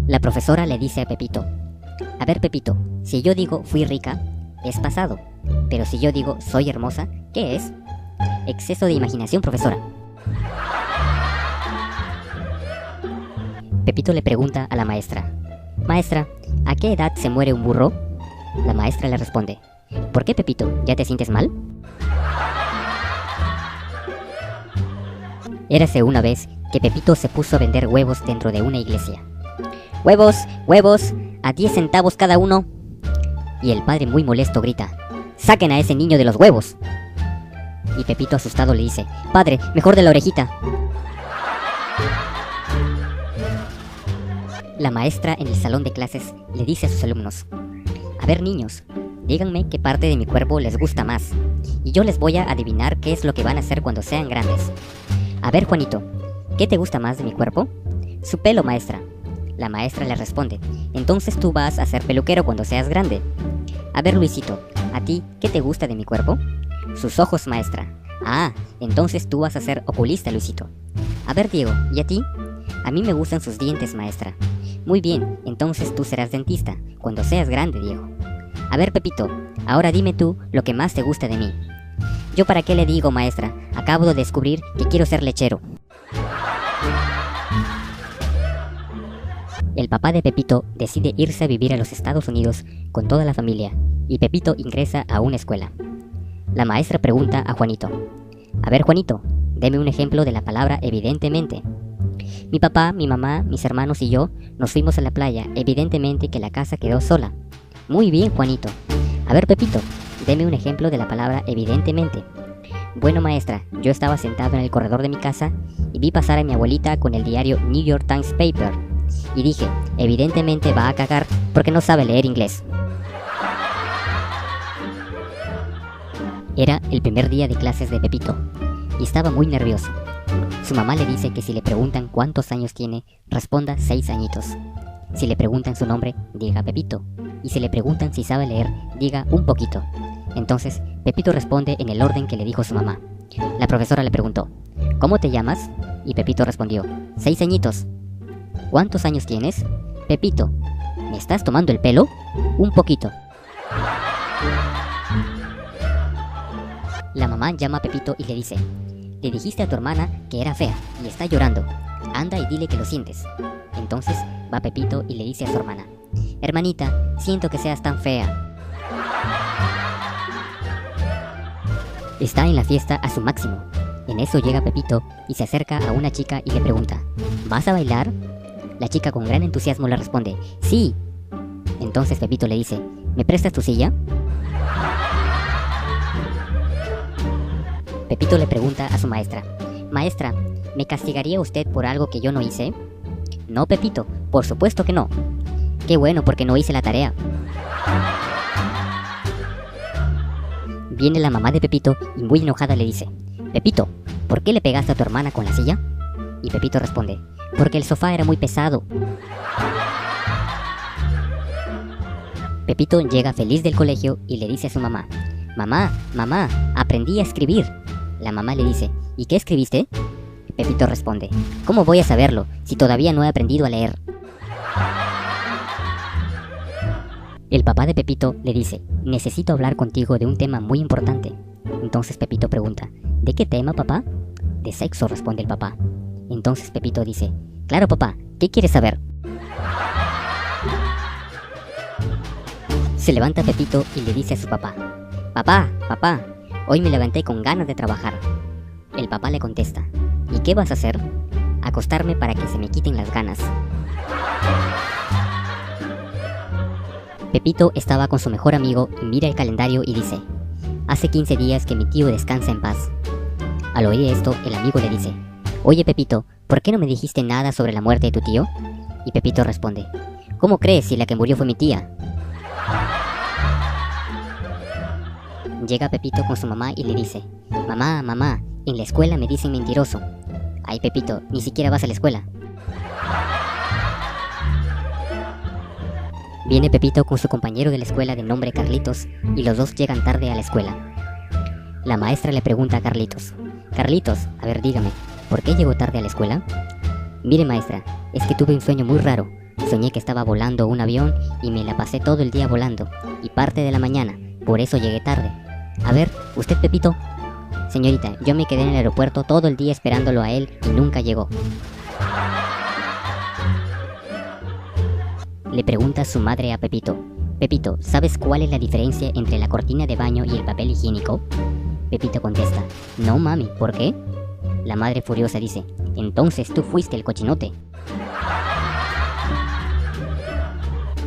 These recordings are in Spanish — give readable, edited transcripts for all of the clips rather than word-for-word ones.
La profesora le dice a Pepito: a ver, Pepito, si yo digo fui rica, es pasado. Pero si yo digo soy hermosa, ¿qué es? Exceso de imaginación, profesora. Pepito le pregunta a la maestra: maestra, ¿a qué edad se muere un burro? La maestra le responde: ¿por qué, Pepito? ¿Ya te sientes mal? Érase una vez que Pepito se puso a vender huevos dentro de una iglesia. ¡Huevos! ¡Huevos! ¡A 10 centavos cada uno! Y el padre, muy molesto, grita: ¡saquen a ese niño de los huevos! Y Pepito, asustado, le dice: padre, mejor de la orejita. La maestra en el salón de clases le dice a sus alumnos: a ver, niños, díganme qué parte de mi cuerpo les gusta más, y yo les voy a adivinar qué es lo que van a hacer cuando sean grandes. A ver, Juanito, ¿qué te gusta más de mi cuerpo? Su pelo, maestra. La maestra le responde: entonces tú vas a ser peluquero cuando seas grande. A ver, Luisito, ¿a ti qué te gusta de mi cuerpo? Sus ojos, maestra. Ah, entonces tú vas a ser oculista, Luisito. A ver, Diego, ¿y a ti? A mí me gustan sus dientes, maestra. Muy bien, entonces tú serás dentista cuando seas grande, Diego. A ver, Pepito, ahora dime tú lo que más te gusta de mí. ¿Yo para qué le digo, maestra? Acabo de descubrir que quiero ser lechero. El papá de Pepito decide irse a vivir a los Estados Unidos con toda la familia, y Pepito ingresa a una escuela. La maestra pregunta a Juanito: a ver, Juanito, deme un ejemplo de la palabra evidentemente. Mi papá, mi mamá, mis hermanos y yo nos fuimos a la playa, evidentemente que la casa quedó sola. Muy bien, Juanito. A ver, Pepito, deme un ejemplo de la palabra evidentemente. Bueno, maestra, yo estaba sentado en el corredor de mi casa y vi pasar a mi abuelita con el diario New York Times Paper. Y dije: evidentemente va a cagar porque no sabe leer inglés. Era el primer día de clases de Pepito y estaba muy nervioso. Su mamá le dice que si le preguntan cuántos años tiene, responda 6 añitos. Si le preguntan su nombre, diga Pepito. Y si le preguntan si sabe leer, diga un poquito. Entonces, Pepito responde en el orden que le dijo su mamá. La profesora le preguntó: ¿cómo te llamas? Y Pepito respondió: 6 añitos. ¿Cuántos años tienes? Pepito: ¿me estás tomando el pelo? Un poquito. La mamá llama a Pepito y le dice: le dijiste a tu hermana que era fea y está llorando. Anda y dile que lo sientes. Entonces va Pepito y le dice a su hermana: hermanita, siento que seas tan fea. Está en la fiesta a su máximo. En eso llega Pepito y se acerca a una chica y le pregunta: ¿vas a bailar? La chica con gran entusiasmo le responde: sí. Entonces Pepito le dice: ¿me prestas tu silla? Pepito le pregunta a su maestra: maestra, ¿me castigaría usted por algo que yo no hice? No, Pepito, por supuesto que no. Qué bueno, porque no hice la tarea. Viene la mamá de Pepito y muy enojada le dice: Pepito, ¿por qué le pegaste a tu hermana con la silla? Y Pepito responde: porque el sofá era muy pesado. Pepito llega feliz del colegio y le dice a su mamá: mamá, mamá, aprendí a escribir. La mamá le dice: ¿y qué escribiste? Pepito responde: ¿cómo voy a saberlo si todavía no he aprendido a leer? El papá de Pepito le dice: necesito hablar contigo de un tema muy importante. Entonces Pepito pregunta: ¿de qué tema, papá? De sexo, responde el papá. Entonces Pepito dice: claro, papá, ¿qué quieres saber? Se levanta Pepito y le dice a su papá: papá, papá, hoy me levanté con ganas de trabajar. El papá le contesta: ¿y qué vas a hacer? Acostarme para que se me quiten las ganas. Pepito estaba con su mejor amigo y mira el calendario y dice: hace 15 días que mi tío descansa en paz. Al oír esto, el amigo le dice: oye, Pepito, ¿por qué no me dijiste nada sobre la muerte de tu tío? Y Pepito responde: ¿cómo crees si la que murió fue mi tía? Llega Pepito con su mamá y le dice: mamá, mamá, en la escuela me dicen mentiroso. Ay, Pepito, ni siquiera vas a la escuela. Viene Pepito con su compañero de la escuela de nombre Carlitos y los dos llegan tarde a la escuela. La maestra le pregunta a Carlitos: Carlitos, a ver, dígame, ¿por qué llegó tarde a la escuela? Mire, maestra, es que tuve un sueño muy raro. Soñé que estaba volando un avión y me la pasé todo el día volando, y parte de la mañana, por eso llegué tarde. A ver, ¿usted Pepito? Señorita, yo me quedé en el aeropuerto todo el día esperándolo a él y nunca llegó. Le pregunta su madre a Pepito: Pepito, ¿sabes cuál es la diferencia entre la cortina de baño y el papel higiénico? Pepito contesta: no mami, ¿por qué? La madre furiosa dice: entonces tú fuiste el cochinote.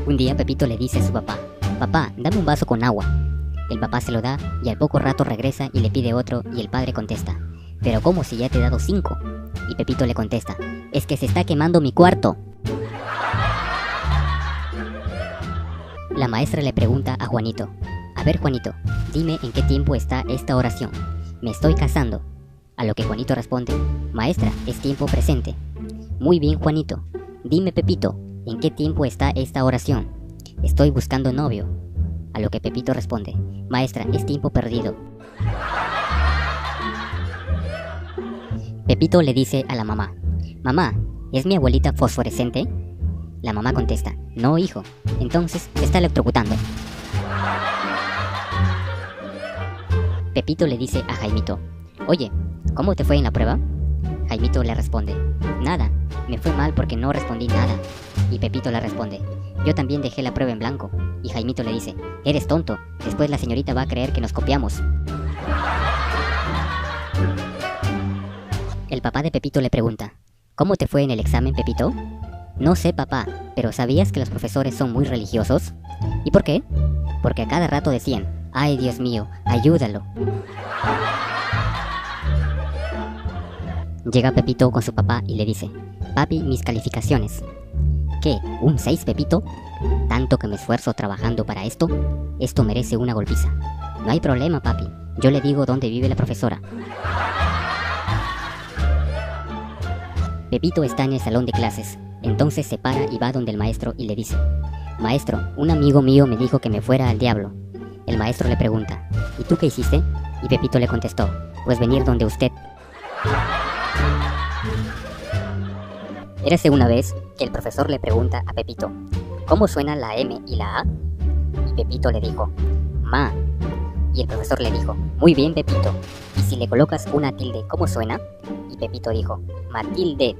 Un día Pepito le dice a su papá: papá, dame un vaso con agua. El papá se lo da y al poco rato regresa y le pide otro y el padre contesta: ¿pero cómo si ya te he dado 5? Y Pepito le contesta: es que se está quemando mi cuarto. La maestra le pregunta a Juanito: a ver Juanito, dime en qué tiempo está esta oración. Me estoy casando. A lo que Juanito responde: maestra, es tiempo presente. Muy bien Juanito. Dime Pepito, ¿en qué tiempo está esta oración? Estoy buscando novio. A lo que Pepito responde: maestra, es tiempo perdido. Pepito le dice a la mamá: mamá, ¿es mi abuelita fosforescente? La mamá contesta: no hijo, entonces se está electrocutando. Pepito le dice a Jaimito: oye, ¿cómo te fue en la prueba? Jaimito le responde: nada, me fue mal porque no respondí nada. Y Pepito le responde: yo también dejé la prueba en blanco. Y Jaimito le dice: eres tonto, después la señorita va a creer que nos copiamos. El papá de Pepito le pregunta: ¿cómo te fue en el examen, Pepito? No sé, papá, pero ¿sabías que los profesores son muy religiosos? ¿Y por qué? Porque a cada rato decían: ¡ay, Dios mío, ayúdalo! Llega Pepito con su papá y le dice: papi, mis calificaciones. ¿Qué? ¿Un 6, Pepito? ¿Tanto que me esfuerzo trabajando para esto? Esto merece una golpiza. No hay problema, papi. Yo le digo dónde vive la profesora. Pepito está en el salón de clases. Entonces se para y va donde el maestro y le dice: maestro, un amigo mío me dijo que me fuera al diablo. El maestro le pregunta: ¿y tú qué hiciste? Y Pepito le contestó: pues venir donde usted. Érase una vez que el profesor le pregunta a Pepito: ¿cómo suena la M y la A? Y Pepito le dijo: ma. Y el profesor le dijo: muy bien Pepito, ¿y si le colocas una tilde, cómo suena? Y Pepito dijo: Matilde.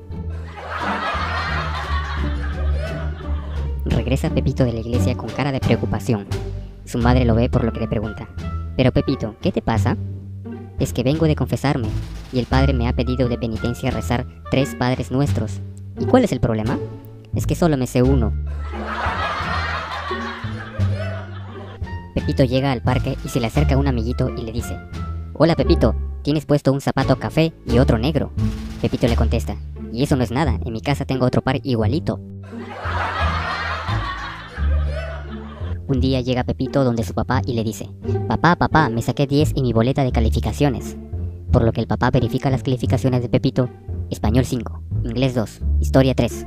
Regresa Pepito de la iglesia con cara de preocupación. Su madre lo ve por lo que le pregunta: pero Pepito, ¿qué te pasa? Es que vengo de confesarme, y el padre me ha pedido de penitencia rezar 3 Padres Nuestros. ¿Y cuál es el problema? Es que solo me sé uno. Pepito llega al parque y se le acerca un amiguito y le dice: hola Pepito, tienes puesto un zapato café y otro negro. Pepito le contesta: y eso no es nada, en mi casa tengo otro par igualito. Un día llega Pepito donde su papá y le dice: papá, me saqué 10 en mi boleta de calificaciones. Por lo que el papá verifica las calificaciones de Pepito: español 5, inglés 2, historia 3.